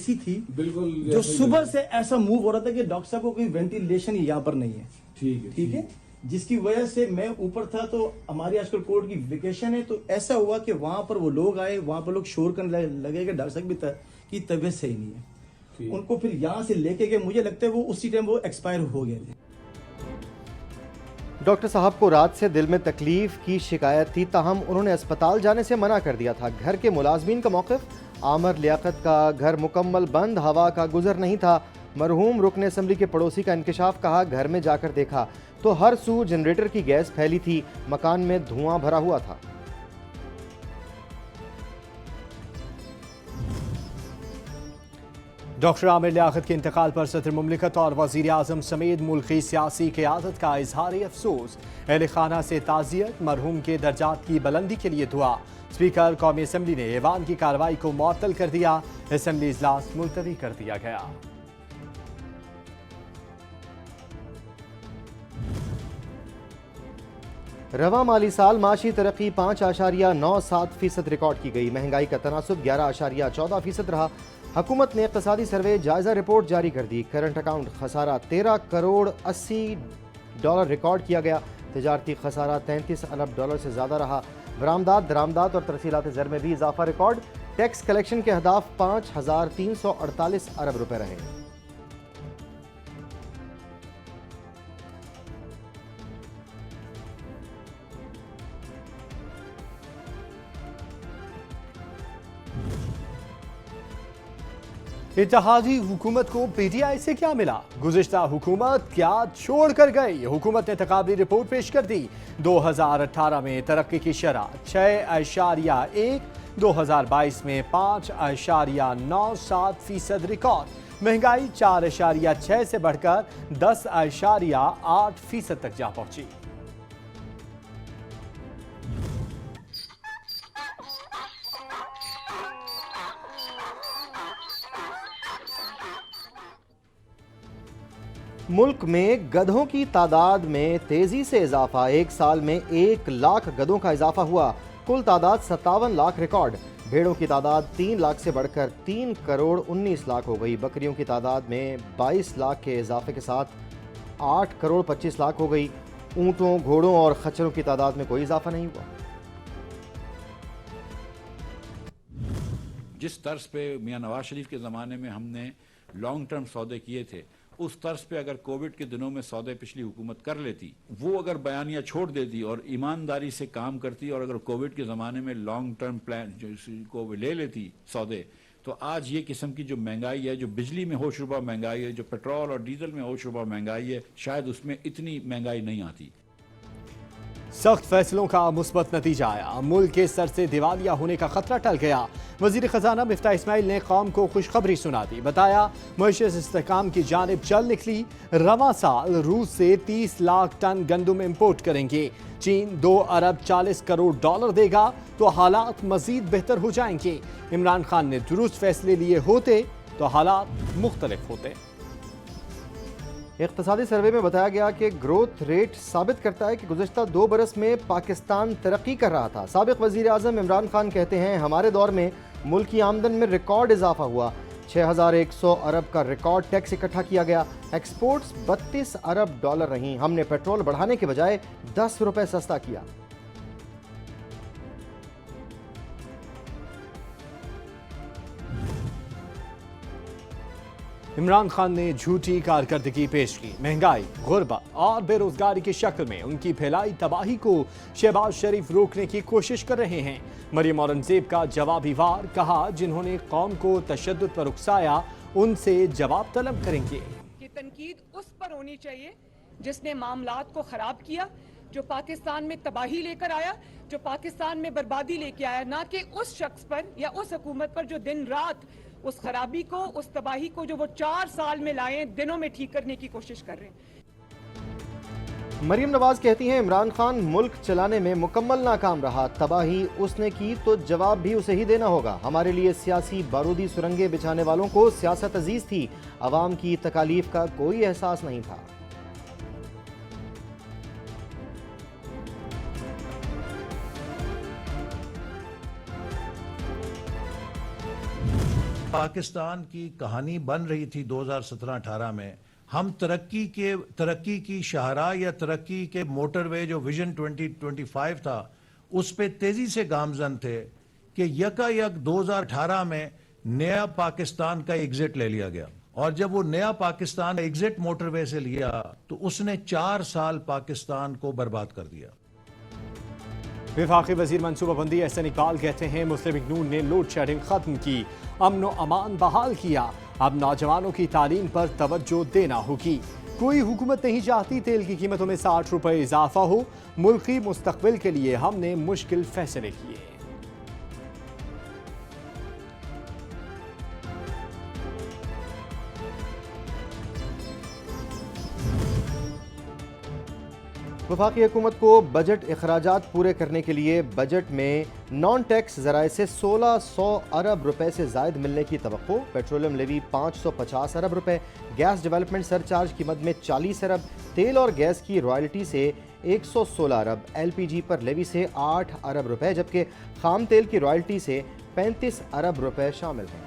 AC थी बिल्कुल, जो सुबह से ऐसा मूव हो रहा था कि डॉक्टर साहब को कोई वेंटिलेशन यहाँ पर नहीं है। ठीक है, जिसकी वजह से मैं ऊपर था। तो हमारी आजकल कोर्ट की वेकेशन है, तो ऐसा हुआ कि वहां पर वो लोग आए, वहां पर लोग शोर करने लगे कि डॉक्टर साहब की तबीयत सही नहीं है। उनको फिर यहाँ से लेके गए, मुझे लगता है वो उसी टाइम वो एक्सपायर हो गए थे। डॉक्टर साहब को रात से दिल में तकलीफ की शिकायत थी, ताहम उन्होंने अस्पताल जाने से मना कर दिया था। घर के मुलाजमीन का मौक़िफ़, आमर लियाकत का घर मुकम्मल बंद, हवा का गुजर नहीं था। मरहूम रुकन असम्बली के पड़ोसी का इंकशाफ, कहा घर में जाकर देखा तो हर सू जनरेटर की गैस फैली थी, मकान में धुआं भरा हुआ था। डॉक्टर आमिर लियाकत के इंतकाल पर सदर मुमलिकत और वज़ीर आज़म समेत मुल्की सियासी क़यादत का इजहार अफसोस। अहल खाना से ताज़ियत, मरहूम के दर्जात की बुलंदी के लिए दुआ। स्पीकर कौमी असम्बली ने ऐवान की कार्रवाई को मुअत्तल कर दिया, असम्बली इजलास मुलतवी कर दिया गया। रवा माली साल माशी तरक्की 5.97% रिकॉर्ड की गई। महंगाई का तनासुब 11.14% रहा। हुकूमत ने इक़्तिसादी सर्वे जायजा रिपोर्ट जारी कर दी। करंट अकाउंट खसारा 13 करोड़ 80 डॉलर रिकॉर्ड किया गया। तिजारती खसारा 33 अरब डॉलर से ज़्यादा रहा। बरामदात, दरामदात और तरसीलात ज़र में भी इजाफा रिकॉर्ड। टैक्स कलेक्शन के अहदाफ 5,348 अरब रुपए रहे। इत्तेहादी हुकूमत को पीटीआई से क्या मिला? गुज़िश्ता हुकूमत क्या छोड़ कर गई? हुकूमत ने तकाबली रिपोर्ट पेश कर दी। 2018 में तरक्की की शरह 6.1, 2022 में 5.97% रिकॉर्ड। महंगाई 4.6 से बढ़कर 10.8% तक जा पहुंची। मुल्क में गधों की तादाद में तेजी से इजाफा। एक साल में 1 लाख गधों का इजाफा हुआ। कुल तादाद 57 लाख रिकॉर्ड। भेड़ों की तादाद 3 लाख से बढ़कर 3 करोड़ 19 लाख हो गई। बकरियों की तादाद में 22 लाख के इजाफे के साथ 8 करोड़ 25 लाख हो गई। ऊँटों, घोड़ों और खच्चरों की तादाद में कोई इजाफा नहीं हुआ। जिस तर्ज पे मियां नवाज शरीफ के ज़माने में हमने लॉन्ग टर्म सौदे किए थे, उस तर्ज पे अगर कोविड के दिनों में सौदे पिछली हुकूमत कर लेती, वो अगर बयानिया छोड़ देती और ईमानदारी से काम करती, और अगर कोविड के ज़माने में लॉन्ग टर्म प्लान को ले लेती सौदे, तो आज ये किस्म की जो महंगाई है, जो बिजली में होश रुबा महंगाई है, जो पेट्रोल और डीजल में होश रुबा महंगाई है, शायद उसमें इतनी महंगाई नहीं आती। सख्त फैसलों का मुस्बत नतीजा आया। मुल्क के सर से दिवालिया होने का खतरा टल गया। वजीर खजाना मिफ्ताह इस्माइल ने कौम को खुशखबरी सुना दी। बताया मईशत इस्तेहकाम की जानिब चल निकली। रवां साल रूस से 30 लाख टन गंदम इम्पोर्ट करेंगे। चीन 2 अरब 40 करोड़ डॉलर देगा तो हालात मजीद बेहतर हो जाएंगे। इमरान खान ने दुरुस्त फैसले लिए होते तो हालात मुख्तलिफ होते। इक़्तिसादी सर्वे में बताया गया कि ग्रोथ रेट साबित करता है कि गुज़श्ता 2 बरस में पाकिस्तान तरक्की कर रहा था। साबिक़ वज़ीर आज़म इमरान खान कहते हैं, हमारे दौर में मुल्क की आमदन में रिकॉर्ड इजाफा हुआ। 6,100 अरब का रिकॉर्ड टैक्स इकट्ठा किया गया। एक्सपोर्ट्स 32 अरब डॉलर रहीं। हमने पेट्रोल बढ़ाने के बजाय 10 रुपये सस्ता किया। इमरान खान ने झूठी कारकर्दगी पेश की। महंगाई, गुर्बत और बेरोजगारी की शक्ल में उनकी फैलाई तबाही को शहबाज शरीफ रोकने की कोशिश कर रहे हैं। मरियम औरंगजेब का जवाबी वार, कहा जिन्होंने कौम को तशद्दुद पर उकसाया उनसे जवाब तलब करेंगे। कि तनकीद उस पर होनी चाहिए जिसने मामलात को खराब किया, जो पाकिस्तान में तबाही लेकर आया, जो पाकिस्तान में बर्बादी लेके आया, ना कि उस शख्स पर या उस हुकूमत पर जो दिन रात उस खराबी को, उस तबाही को जो वो 4 साल में लाए, दिनों में ठीक करने की कोशिश कर रहे हैं। मरियम नवाज कहती हैं, इमरान खान मुल्क चलाने में मुकम्मल नाकाम रहा। तबाही उसने की तो जवाब भी उसे ही देना होगा। हमारे लिए सियासी बारूदी सुरंगें बिछाने वालों को सियासत अजीज थी, अवाम की तकालीफ का कोई एहसास नहीं था। पाकिस्तान की कहानी बन रही थी 2017-18 में, हम तरक्की की शाहरा या तरक्की के मोटरवे जो विजन 2025 था उस पे तेजी से गामजन थे कि यकायक 2018 में नया पाकिस्तान का एग्जिट ले लिया गया। और जब वो नया पाकिस्तान एग्जिट मोटरवे से लिया तो उसने 4 साल पाकिस्तान को बर्बाद कर दिया। वफाकी वजीर मनसूबाबंदी एहसन इकबाल कहते हैं मुस्लिम लीग नून ने लोड शेडिंग खत्म की, अमन व अमान बहाल किया, अब नौजवानों की तालीम पर तवज्जो देना होगी। कोई हुकूमत नहीं चाहती तेल की कीमतों में 60 रुपए इजाफा हो, मुल्की मुस्तकबिल के लिए हमने मुश्किल फैसले किए। वफाकी हुकूमत को बजट अखराजात पूरे करने के लिए बजट में नॉन टैक्स ज़राए से 1600 अरब रुपए से ज़ायद मिलने की तवक्को। पेट्रोलियम लेवी 550 अरब रुपए, गैस डेवलपमेंट सरचार्ज की मद में 40 अरब, तेल और गैस की रॉयल्टी से 116 अरब, LPG पर लेवी से 8 अरब रुपए, जबकि खाम तेल की रॉयल्टी से 35 अरब रुपए शामिल हैं।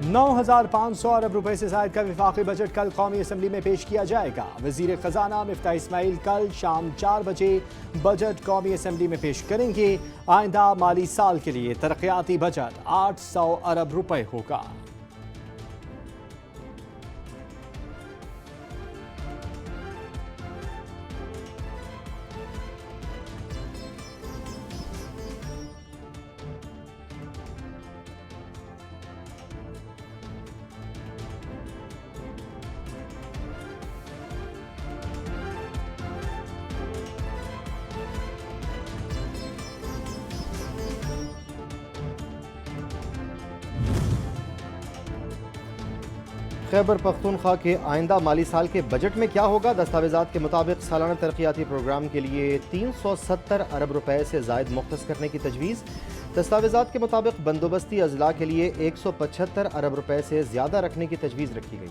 $9,500 अरब रुपए से ज़ायद का वफाकी बजट कल कौमी असम्बली में पेश किया जाएगा। वजीर खजाना मिफ्ताह इस्माइल कल शाम 4 बजे बजट कौमी असम्बली में पेश करेंगे। आइंदा माली साल के लिए तरक्याती बजट 800 अरब रुपए होगा। खैबर पख्तूनख्वा के आइंदा माली साल के बजट में क्या होगा? दस्तावेज़ात के मुताबिक सालाना तरक्याती प्रोग्राम के लिए 370 अरब रुपए से ज़ायद मुख्तस करने की तजवीज़। दस्तावेज़ात के मुताबिक बंदोबस्ती अजला के लिए 175 अरब रुपए से ज़्यादा रखने की तजवीज़ रखी गई।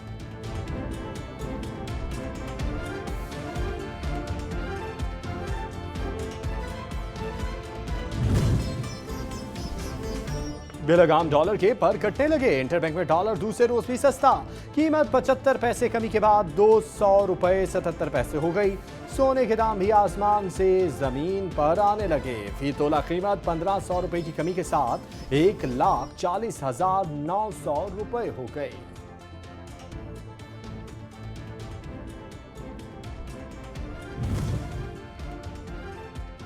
बेलगाम डॉलर के पर कटने लगे। इंटरबैंक में डॉलर दूसरे रोज भी सस्ता, कीमत 75 पैसे कमी के बाद 200 रुपए 77 पैसे हो गई। सोने के दाम भी आसमान से जमीन पर आने लगे। फी तोला कीमत 1500 रुपए की कमी के साथ 1,40,900 रुपए हो गई।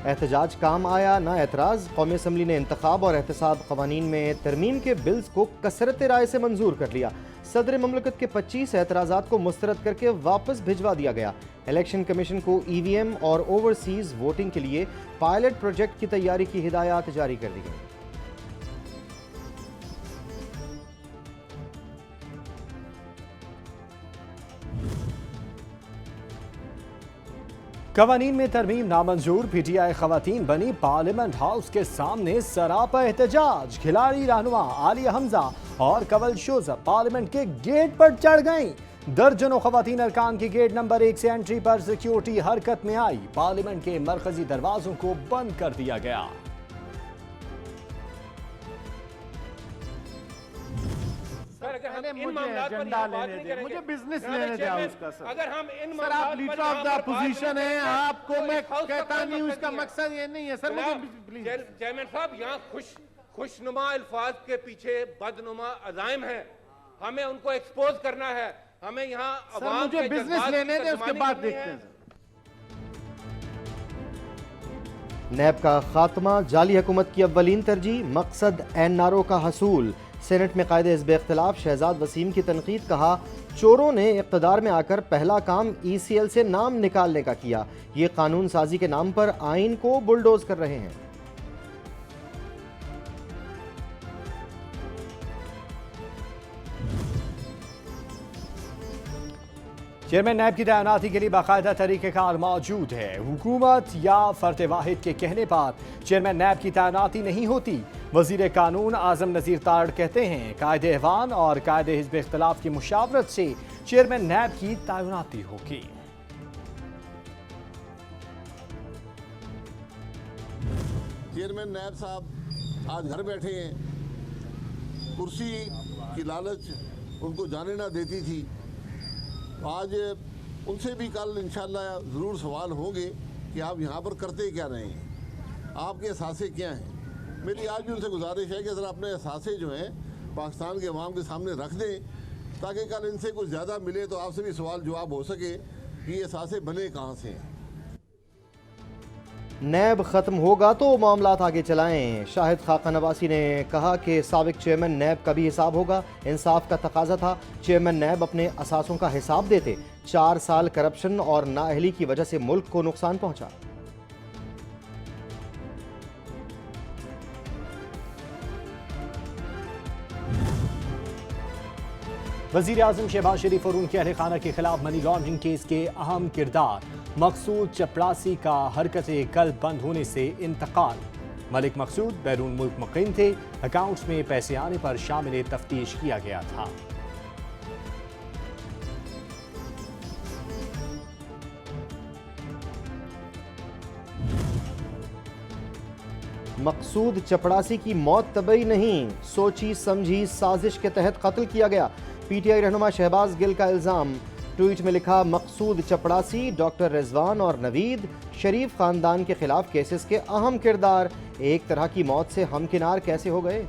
एहतजाज काम आया ना एतराज़। कौमी असम्बली ने इंतखाब और एहतसाब कवानीन में तरमीम के बिल्स को कसरत राय से मंजूर कर लिया। सदर ममलकत के 25 एतराज़ात को मुस्तरद करके वापस भिजवा दिया गया। इलेक्शन कमीशन को EVM और ओवरसीज़ वोटिंग के लिए पायलट प्रोजेक्ट की तैयारी की हिदायत जारी कर दी गई। कवानीन में तरमीम नामंजूर, PTI खवातीन बनी पार्लियामेंट हाउस के सामने सरापा एहतजाज। खिलाड़ी रहनुमा आलिया हमजा और कवल शोजब पार्लियामेंट के गेट पर चढ़ गईं। दर्जनों खवातीन अरकान की गेट नंबर 1 से एंट्री पर सिक्योरिटी हरकत में आई। पार्लियामेंट के मरकजी दरवाजों को बंद कर दिया गया। मुझे बिजनेस लेने दे उसका सर। अगर हम इन सर आप लीडर ऑफ द अपोजिशन हैं, आपको मैं कहता नहीं हूं, इसका मकसद ये नहीं है सर। मुझे प्लीज चेयरमैन साहब, यहाँ खुशनुमा अल्फाज के पीछे बदनुमा अज़ाइम है, हमें उनको एक्सपोज करना है। हमें यहाँ मुझे बिजनेस लेने दे, उसके बाद देखते हैं। नैब का खात्मा, जाली हुकूमत की अव्वलीन तरजीह, मकसद NRO का हसूल। सेनेट में कायदे हिज़्ब इख्तिलाफ शहजाद वसीम की तनकीद, कहा चोरों ने इक़्तिदार में आकर पहला काम ECL से नाम निकालने का किया। ये कानून साजी के नाम पर आइन को बुलडोज कर रहे हैं। चेयरमैन नैब की तैनाती के लिए बाकायदा तरीक़ेकार मौजूद है। हुकूमत या फर्द वाहिद के कहने पर चेयरमैन नैब की तैनाती नहीं होती। वजीर कानून आजम नज़ीर तारड़ कहते हैं कायदे ऐवान और कायदे हिज़्ब इख्तिलाफ की मुशावरत से चेयरमैन नैब की तैनाती होगी। चेयरमैन नैब साहब आज घर बैठे हैं, कुर्सी की लालच उनको जाने ना देती थी। आज उनसे भी कल इंशाल्लाह ज़रूर सवाल होंगे कि आप यहाँ पर करते क्या रहे हैं, आपके एहसासे क्या हैं। मेरी आज भी उनसे गुजारिश है कि ज़रा अपने एहसासे जो हैं पाकिस्तान के अवाम के सामने रख दें, ताकि कल इनसे कुछ ज़्यादा मिले तो आपसे भी सवाल जवाब हो सके कि ये एहसासे बने कहाँ से हैं। नैब ख़त्म होगा तो मामलात आगे चलाएं। शाहिद खाकन अब्बासी ने कहा कि साबिक चेयरमैन नैब का भी हिसाब होगा, इंसाफ का तकाजा था। चेयरमैन नैब अपने असासों का हिसाब देते। 4 साल करप्शन और नाअहली की वजह से मुल्क को नुकसान पहुंचा। वज़ीर आज़म शहबाज शरीफ और उनके अहल खाना के खिलाफ मनी लॉन्ड्रिंग केस के अहम किरदार मकसूद चपड़ासी का हरकतें कल बंद होने से इंतकाल। मलिक मकसूद बैरून मुल्क मुकीम थे, अकाउंट्स में पैसे आने पर शामिल तफ्तीश किया गया था। मकसूद चपड़ासी की मौत तबई नहीं, सोची समझी साजिश के तहत कत्ल किया गया। पीटीआई रहनुमा शहबाज गिल का इल्ज़ाम। ट्वीट में लिखा, मकसूद चपड़ासी, डॉक्टर रिजवान और नवीद शरीफ खानदान के खिलाफ केसेस के अहम किरदार एक तरह की मौत से हमकिनार कैसे हो गए।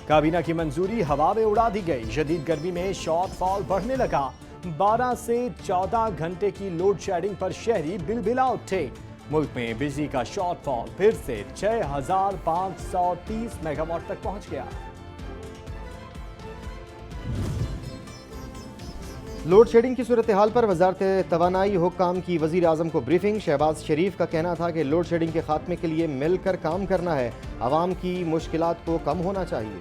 काबीना की मंजूरी हवा में उड़ा दी गई। शदीद गर्मी में शॉर्टफॉल बढ़ने लगा। 12 से 14 घंटे की लोड शेडिंग पर शहरी बिलबिला उठे। मुल्क में बिजली का शॉर्टफॉल फिर से 6530 मेगावाट तक पहुंच गया। लोड शेडिंग की सूरत हाल पर वजारत तवानाई हुक्काम की वजीर आजम को ब्रीफिंग। शहबाज शरीफ का कहना था कि लोड शेडिंग के खात्मे के लिए मिलकर काम करना है, आवाम की मुश्किलात को कम होना चाहिए।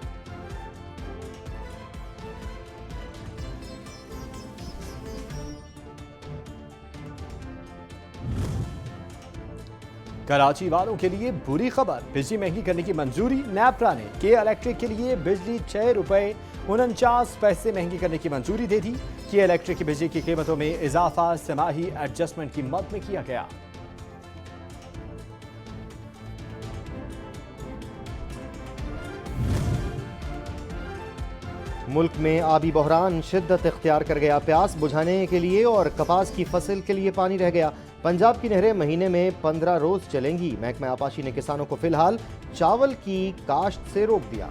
कराची वालों के लिए बुरी खबर, बिजली महंगी करने की मंजूरी। नैपरा ने के इलेक्ट्रिक के लिए बिजली 6 रुपये 49 पैसे महंगी करने की मंजूरी दे दी। के इलेक्ट्रिक की बिजली की कीमतों में इजाफा समाही एडजस्टमेंट की मद में किया गया। मुल्क में आबी बहरान शिद्दत इख्तियार कर गया। प्यास बुझाने के लिए और कपास की फसल के लिए पानी रह गया। पंजाब की नहरें महीने में 15 रोज चलेंगी। महकमा आपाशी ने किसानों को फिलहाल चावल की काश्त से रोक दिया।